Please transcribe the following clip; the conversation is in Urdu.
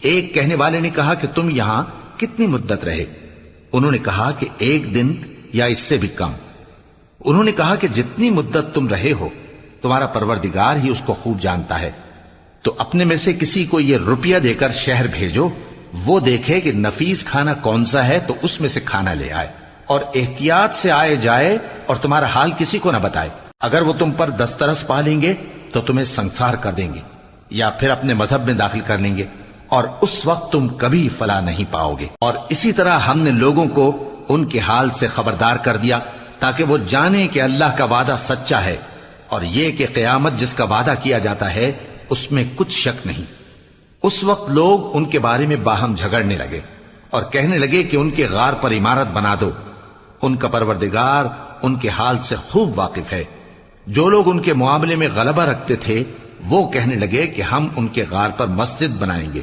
ایک کہنے والے نے کہا کہ تم یہاں کتنی مدت رہے؟ انہوں نے کہا کہ 1 دن یا اس سے بھی کم۔ انہوں نے کہا کہ جتنی مدت تم رہے ہو تمہارا پروردگار ہی اس کو خوب جانتا ہے، تو اپنے میں سے کسی کو یہ روپیہ دے کر شہر بھیجو، وہ دیکھے کہ نفیس کھانا کون سا ہے تو اس میں سے کھانا لے آئے، اور احتیاط سے آئے جائے اور تمہارا حال کسی کو نہ بتائے۔ اگر وہ تم پر دسترس پا لیں گے تو تمہیں سنسار کر دیں گے یا پھر اپنے مذہب میں داخل کر لیں گے، اور اس وقت تم کبھی فلاح نہیں پاؤ گے۔ اور اسی طرح ہم نے لوگوں کو ان کے حال سے خبردار کر دیا تاکہ وہ جانیں کہ اللہ کا وعدہ سچا ہے، اور یہ کہ قیامت جس کا وعدہ کیا جاتا ہے اس میں کچھ شک نہیں۔ اس وقت لوگ ان کے بارے میں باہم جھگڑنے لگے اور کہنے لگے کہ ان کے غار پر عمارت بنا دو۔ ان کا پروردگار ان کے حال سے خوب واقف ہے۔ جو لوگ ان کے معاملے میں غلبہ رکھتے تھے وہ کہنے لگے کہ ہم ان کے غار پر مسجد بنائیں گے۔